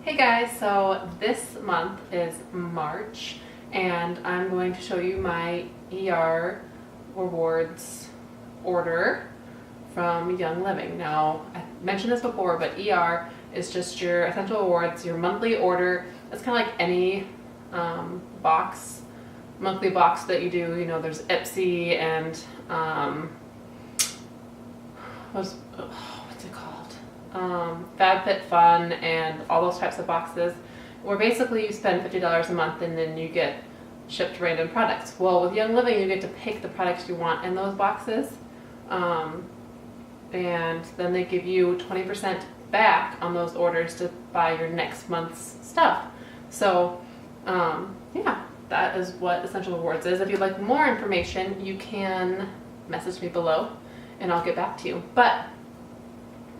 Hey guys, so this month is March and I'm going to show you my ER rewards order from Young Living. Now, I mentioned this before, but ER is just your essential rewards, your monthly order. It's kind of like any monthly box that you do. You know, there's Ipsy and what's it called? FabFitFun and all those types of boxes where basically you spend $50 a month and then you get shipped random products. Well, with Young Living, you get to pick the products you want in those boxes, and then they give you 20% back on those orders to buy your next month's stuff. So, yeah, that is what Essential Rewards is. If you'd like more information, you can message me below and I'll get back to you. But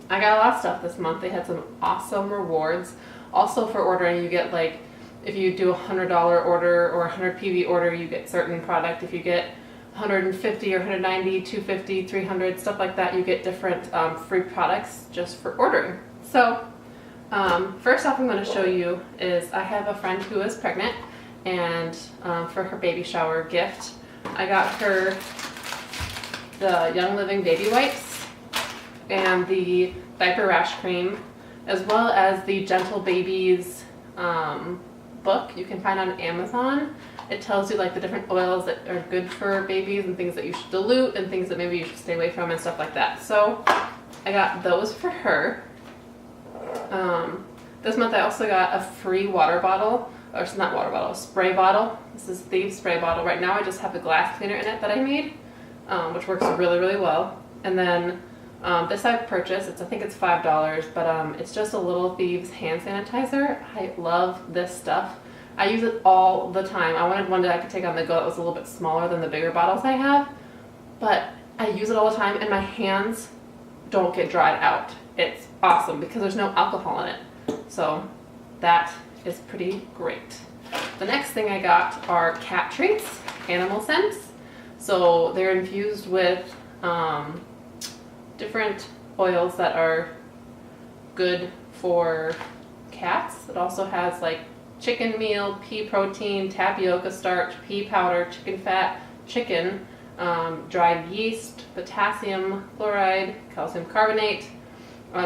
I got a lot of stuff this month. They had some awesome rewards. Also for ordering, you get like, if you do a $100 order or a 100 PV order, you get certain product. If you get 150 or 190, 250, 300, stuff like that, you get different free products just for ordering. So first off I'm going to show you is I have a friend who is pregnant, and for her baby shower gift, I got her the Young Living baby wipes and the diaper rash cream, as well as the Gentle Babies book you can find on Amazon. It tells you like the different oils that are good for babies and things that you should dilute and things that maybe you should stay away from and stuff like that. So I got those for her. This month I also got a free water bottle, or it's not water bottle, a spray bottle. This is Thieves spray bottle. Right now I just have the glass cleaner in it that I made, which works really, really well. And then this I purchased, I think it's $5, but it's just a little Thieves hand sanitizer. I love this stuff. I use it all the time. I wanted one that I could take on the go that was a little bit smaller than the bigger bottles I have, but I use it all the time and my hands don't get dried out. It's awesome because there's no alcohol in it. So that is pretty great. The next thing I got are cat treats, animal scents. So they're infused with different oils that are good for cats. It also has like chicken meal, pea protein, tapioca starch, pea powder, chicken fat, chicken, dried yeast, potassium chloride, calcium carbonate,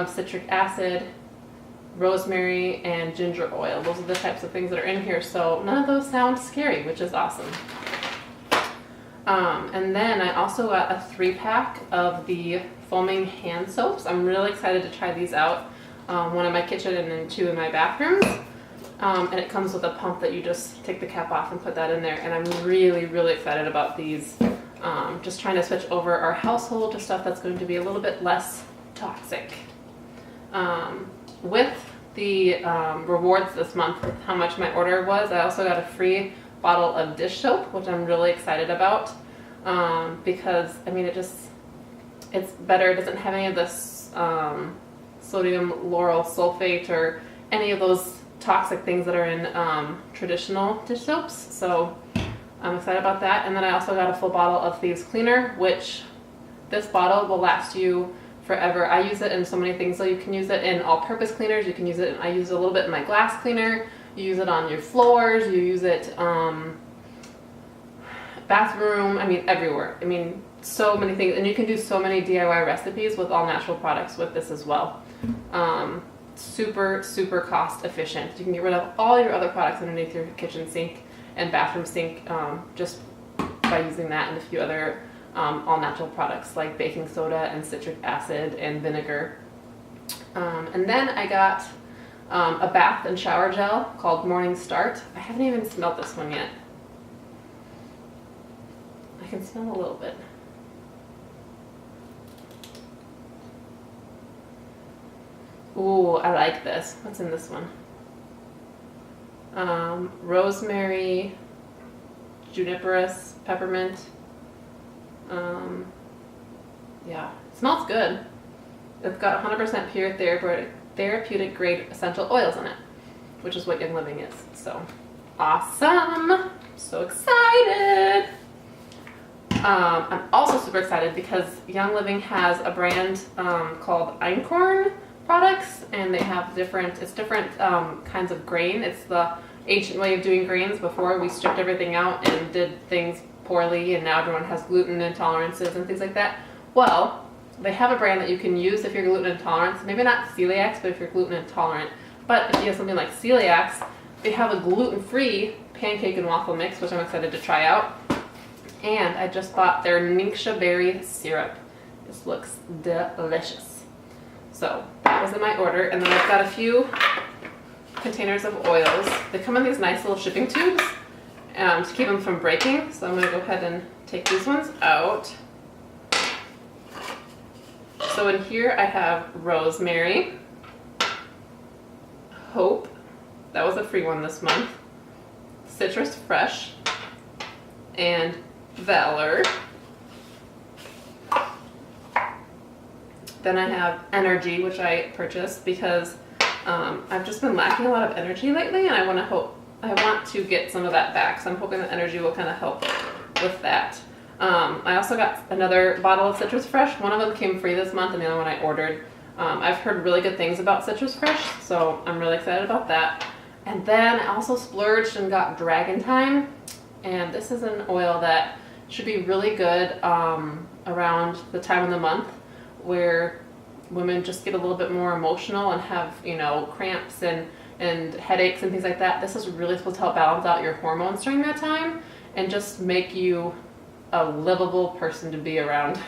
citric acid, rosemary, and ginger oil. Those are the types of things that are in here. So none of those sound scary, which is awesome. And then I also got a 3-pack of the foaming hand soaps. I'm really excited to try these out. One in my kitchen and then 2 in my bathrooms. And it comes with a pump that you just take the cap off and put that in there. And I'm really, really excited about these. Just trying to switch over our household to stuff that's going to be a little bit less toxic. With the rewards this month, how much my order was, I also got a free bottle of dish soap, which I'm really excited about, because I mean it's better. It doesn't have any of this sodium lauryl sulfate or any of those toxic things that are in traditional dish soaps. So I'm excited about that. And then I also got a full bottle of Thieves cleaner, which this bottle will last you forever. I use it in so many things. So you can use it in all-purpose cleaners. You can use it, I use it a little bit in my glass cleaner. You use it on your floors. You use it bathroom. I mean, everywhere. I mean, so many things. And you can do so many DIY recipes with all natural products with this as well. Super, super cost efficient. You can get rid of all your other products underneath your kitchen sink and bathroom sink just by using that and a few other all natural products like baking soda and citric acid and vinegar. And then I got a bath and shower gel called Morning Start. I haven't even smelled this one yet. I can smell a little bit. Ooh, I like this. What's in this one? Rosemary, juniperus, peppermint. Yeah, it smells good. It's got 100% pure therapeutic grade essential oils in it, which is what Young Living is. So awesome. So excited. I'm also super excited because Young Living has a brand called Einkorn products, and they have different kinds of grain. It's the ancient way of doing grains. Before we stripped everything out and did things poorly, and now everyone has gluten intolerances and things like that. Well, they have a brand that you can use if you're gluten intolerant. Maybe not celiacs, but if you're gluten intolerant. But if you have something like celiacs, they have a gluten-free pancake and waffle mix, which I'm excited to try out. And I just bought their Ningxia berry syrup. This looks delicious. So that was in my order. And then I've got a few containers of oils. They come in these nice little shipping tubes to keep them from breaking. So I'm going to go ahead and take these ones out. So in here I have rosemary, hope, that was a free one this month, citrus fresh, and valor. Then I have energy, which I purchased because I've just been lacking a lot of energy lately, and I want to get some of that back. So I'm hoping that energy will kind of help with that. I also got another bottle of Citrus Fresh. One of them came free this month, and the other one I ordered. I've heard really good things about Citrus Fresh, so I'm really excited about that. And then I also splurged and got Dragon Time, and this is an oil that should be really good around the time of the month where women just get a little bit more emotional and have, cramps and headaches and things like that. This is really supposed to help balance out your hormones during that time and just make you a livable person to be around.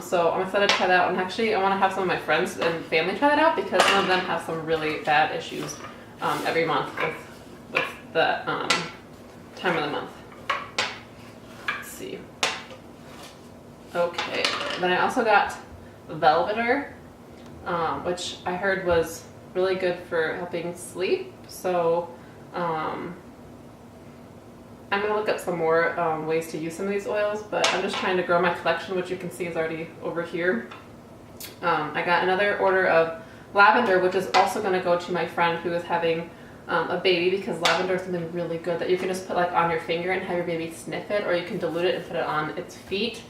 So I'm excited to try that out, and actually I want to have some of my friends and family try that out because some of them have some really bad issues every month with the time of the month. Let's see. Okay, then I also got Velveter, which I heard was really good for helping sleep. So I'm going to look up some more ways to use some of these oils, but I'm just trying to grow my collection, which you can see is already over here. I got another order of lavender, which is also going to go to my friend who is having a baby, because lavender is something really good that you can just put like on your finger and have your baby sniff it, or you can dilute it and put it on its feet,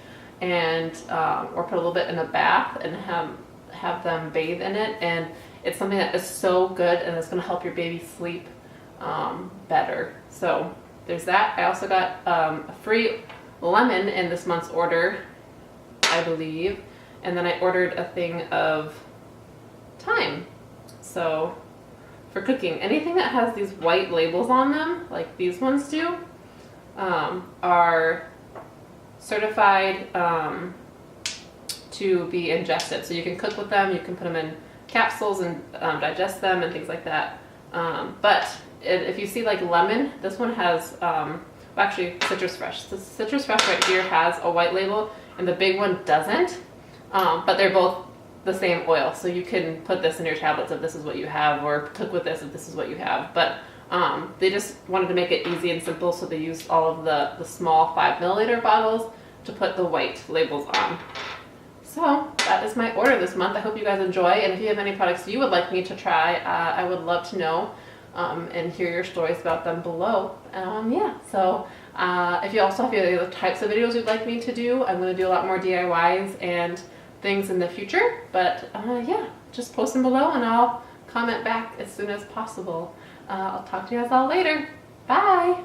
and or put a little bit in a bath and have them bathe in it. And it's something that is so good, and it's going to help your baby sleep better. So there's that. I also got a free lemon in this month's order, I believe. And then I ordered a thing of thyme. So for cooking, anything that has these white labels on them, like these ones do, are certified to be ingested. So you can cook with them, you can put them in capsules and digest them and things like that. But if you see like lemon, this one has, well, actually Citrus Fresh. So Citrus Fresh right here has a white label and the big one doesn't, but they're both the same oil. So you can put this in your tablets if this is what you have, or cook with this if this is what you have. But they just wanted to make it easy and simple, so they used all of the small 5 milliliter bottles to put the white labels on. So that is my order this month. I hope you guys enjoy, and if you have any products you would like me to try, I would love to know and hear your stories about them below. Yeah, so if you also have any other types of videos you'd like me to do, I'm going to do a lot more DIYs and things in the future. But yeah, just post them below and I'll comment back as soon as possible. I'll talk to you guys all later. Bye!